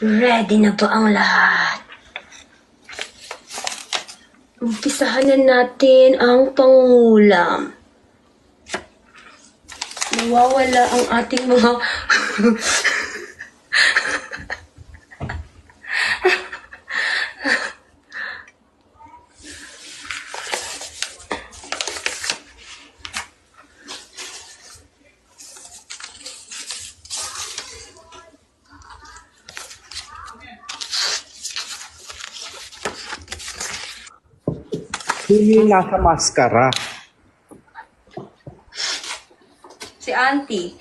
Ready na ba ang lahat? Umpisahan na natin ang pangulam. Nawawala ang ating mga... Hindi nasa maskara. Si Auntie.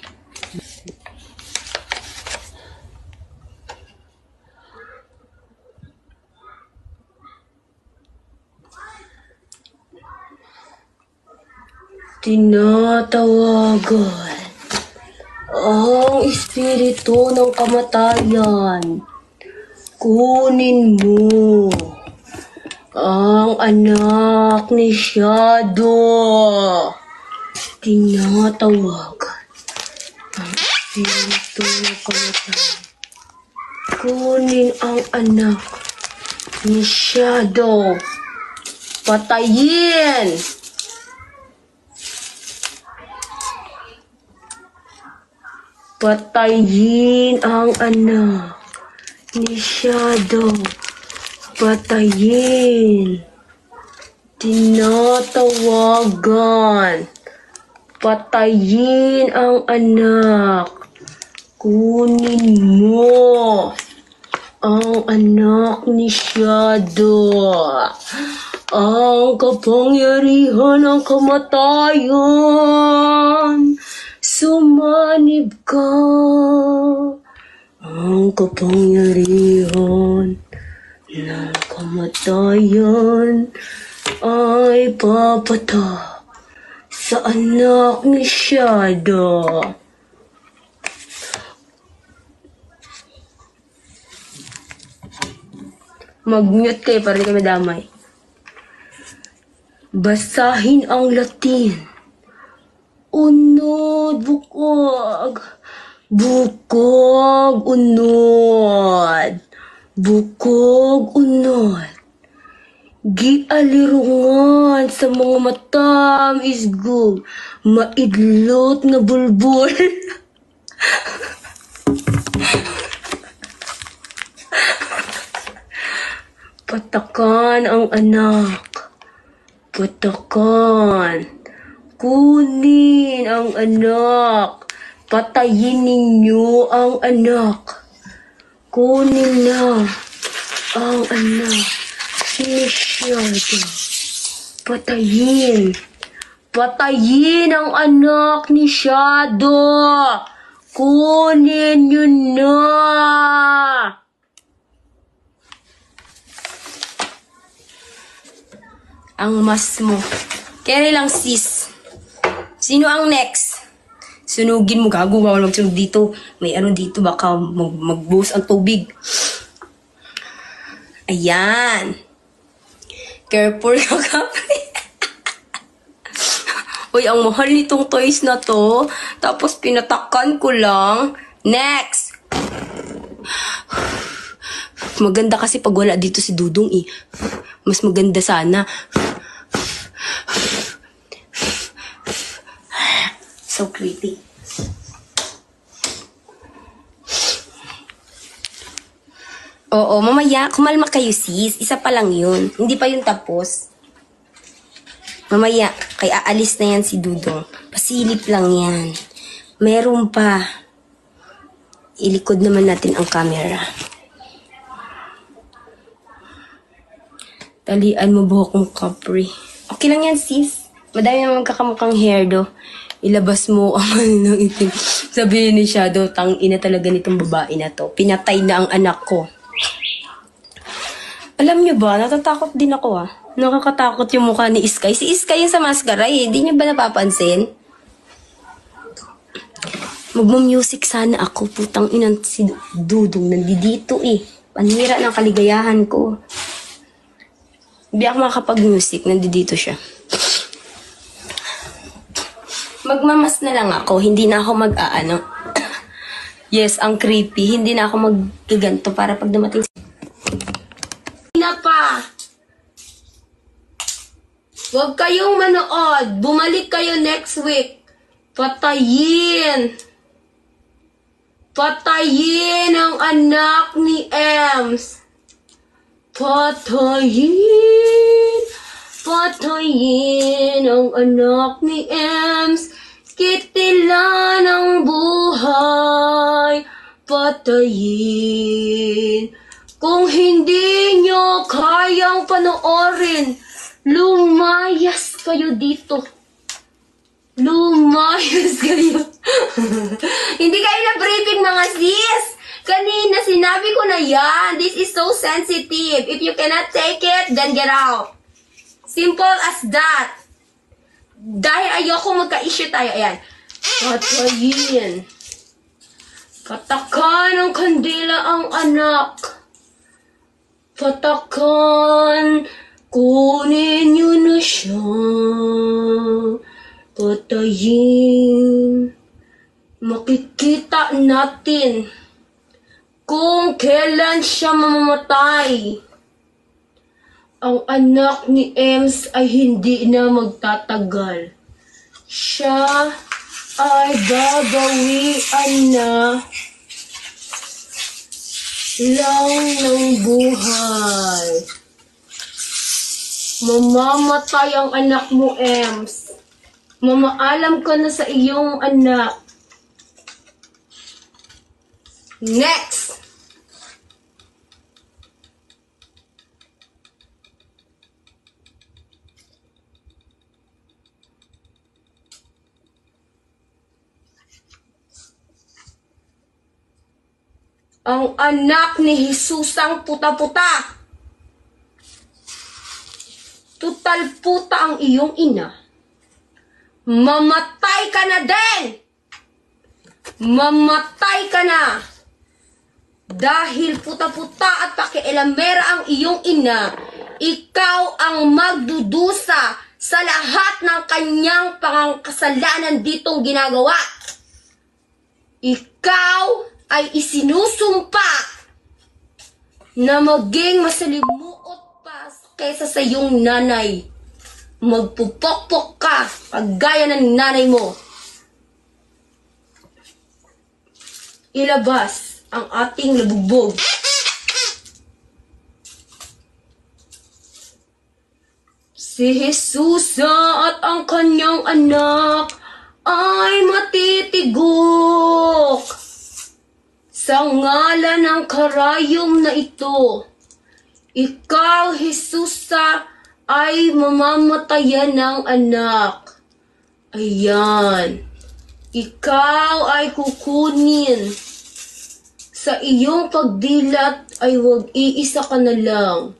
Tinatawagan ang espiritu ng kamatayan. Kunin mo ang anak ni Shadow. Tinatawagan ang espiritu ng kamatayan. Kunin ang anak ni Shadow. Patayin! Patayin ang anak ni Shadow. Patayin. Tinatawagan. Patayin ang anak. Kunin mo ang anak ni Shadow. Ang kapangyarihan ng kamatayan. Sumanib ka. Ang kapangyarihan ng kamatayan ay papatak sa anak ni Shadow. Mag-mute kayo para di kayo madamay. Basahin ang Latin. Unod, bukog. Bukog, unod. Bukog, unod. Gialirungan sa mga matamis gug. Maidlot nga bulbul. Patakan ang anak. Patakan. Kunin ang anak. Patayin ninyo ang anak. Kunin na ang anak ni Shadow. Patayin. Patayin ang anak ni Shadow. Kunin nyo na. Ang mas mo. Carry lang, sis. Sino ang next? Sunugin mo, gago. Bawal magsunog dito. May ano dito, baka mag-boost ang tubig. Ayan. Careful ka, kapre. Uy, ang mahal nitong toys na to. Tapos pinatakan ko lang. Next. Maganda kasi pag wala dito si Dudong eh. Mas maganda sana. So creepy. Oo, mamaya, kumalma kayo sis. Isa pa lang yun. Hindi pa yun tapos. Mamaya, kay aalis na yan si Dudong. Pasilip lang yan. Meron pa. Ilikod naman natin ang camera. Talian mo buhok mong kapre. Okay lang yan sis. Madami naman magkakamukhang hair do. Ilabas mo ang ano ng itim. Sabihin ni Shadow, tangina talaga nitong babae na to. Pinatay na ang anak ko. Alam nyo ba, natatakot din ako ah. Nakakatakot yung mukha ni Iskay. Si Iskay yung sa maskara eh. Di nyo ba napapansin? Magmo-music sana ako. Putang inang si Dudong nandito eh. Panira ng kaligayahan ko. Hindi ako makakapag-music. Nandito siya. Magmamas na lang ako. Hindi na ako mag-aano. Yes, ang creepy. Hindi na ako maggaganto para pag dumating na pa. Huwag kayong manood. Bumalik kayo next week. Patayin. Patayin ang anak ni Ems. Patayin. Patayin ang anak ni Ems. Kitilan ang buhay. Patayin. Kung hindi nyo kayang panoorin, lumayas kayo dito. Lumayas kayo. Hindi kayo na-briefing mga sis. Kanina sinabi ko na yan. This is so sensitive. If you cannot take it, then get out. Simple as that. Dahil ayoko magka-issue tayo. Ayan. Patayin. Patakan ng kandila ang anak. Patakan. Kunin nyo na siya. Patayin. Makikita natin kung kailan siya mamamatay. Ang anak ni Ems ay hindi na magtatagal. Siya ay babawian na lang ng buhay. Mamamatay ang anak mo, Ems. Mamaalam ka na sa iyong anak. Next! Ang anak ni Jesus ang puta-puta. Tutal puta ang iyong ina. Mamatay ka na din! Mamatay ka na! Dahil puta-puta at pakialamera ang iyong ina, ikaw ang magdudusa sa lahat ng kanyang pangkasalanan ditong ginagawa. Ikaw ay isinusumpa na maging masalimuot pa kaysa sa iyong nanay. Magpupokpok ka kagaya ng nanay mo. Ilabas ang ating labugbog. Si Jesus at ang kanyang anak ay matitigok sa ngalan ng karayom na ito. Ikaw, Jesus, ay mamamatayan ng anak. Ayan. Ikaw ay kukunin. Sa iyong pagdilat ay wag iisa ka na lang.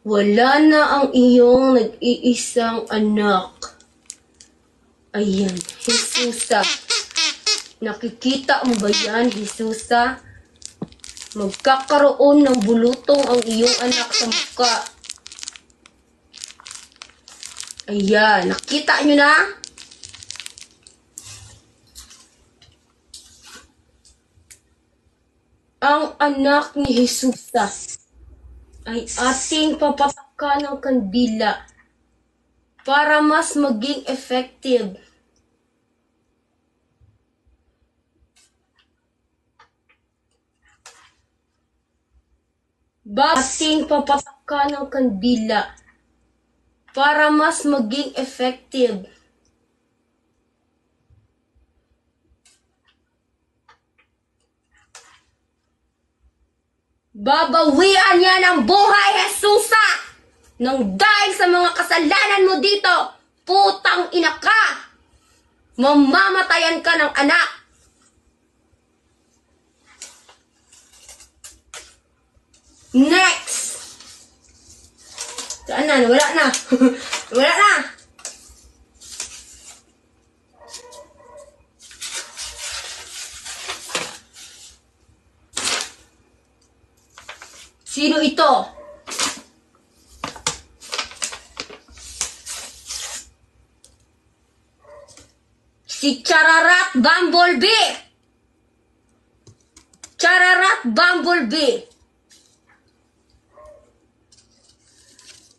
Wala na ang iyong nag-iisang anak. Ayan, Jesus. Nakikita mo ba yan, Jesus? Magkakaroon ng bulutong ang iyong anak sa mukha. Ayan, nakita nyo na? Ang anak ni Jesus ay ating papatakan ng kandila para mas maging effective. Ating papatakan ng kandila para mas maging effective. Babawian niya ng buhay, Jesusa! Nang dahil sa mga kasalanan mo dito, putang ina ka! Mamamatayan ka ng anak! Next! Saan na? Wala na! Wala na! Sino ito? Si Chararat Bumblebee! Chararat Bumblebee,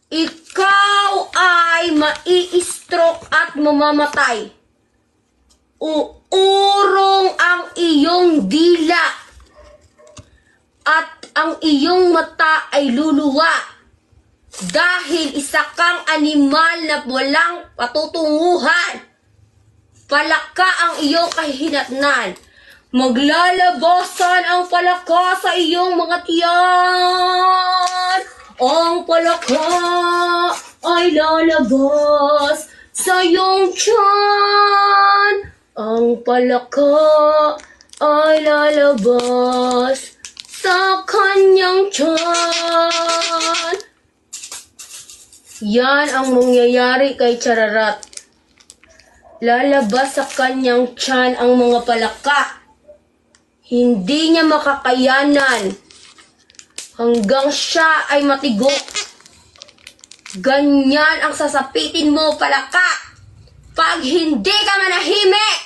ikaw ay mai-stroke at mamamatay. Uurong ang iyong dila at ang iyong mata ay luluwa dahil isa kang animal na walang patutunguhan. Palaka ang iyong kahihinatnan. Maglalabasan ang palaka sa iyong mga tiyan. Ang palaka ay lalabas sa iyong tiyan. Ang palaka ay lalabas sa kanyang tiyan. Yan ang mangyayari kay Chararat. Lalabas sa kanyang tiyan ang mga palaka. Hindi niya makakayanan hanggang siya ay matigok. Ganyan ang sasapitin mo, palaka. Pag hindi ka manahimik,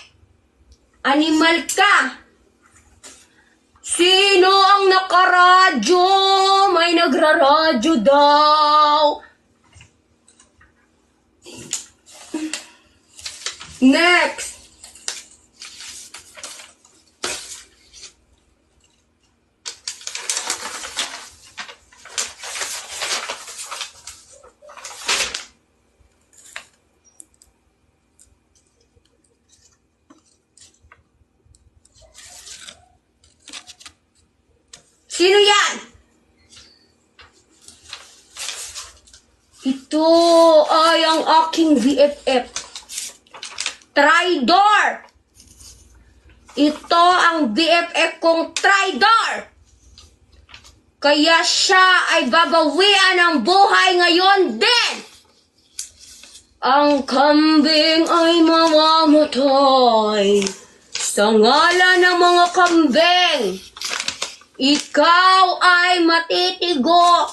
animal ka. Sino ang nakaradyo? May nagraradyo daw. Next. Sino yan? Ito ay ang aking BFF. Traidor! Ito ang BFF kong traidor! Kaya siya ay babawian ng buhay ngayon din! Ang kambing ay mamamatay sa ngalan ng mga kambing. Ikaw ay matitigo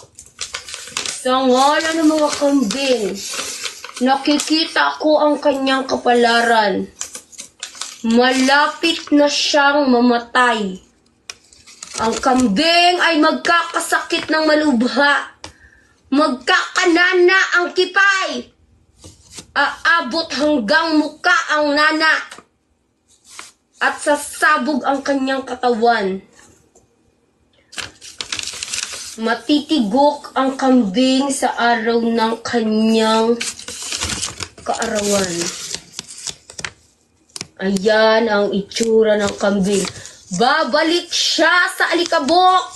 sa ngalan ng mga kambing. Nakikita ko ang kanyang kapalaran. Malapit na siyang mamatay. Ang kambing ay magkakasakit ng malubha. Magkakanana ang kipay. Aabot hanggang muka ang nana. At sasabog ang kanyang katawan. Matitigok ang kambing sa araw ng kanyang kaarawan. Ayan ang itsura ng kambing. Babalik siya sa alikabok.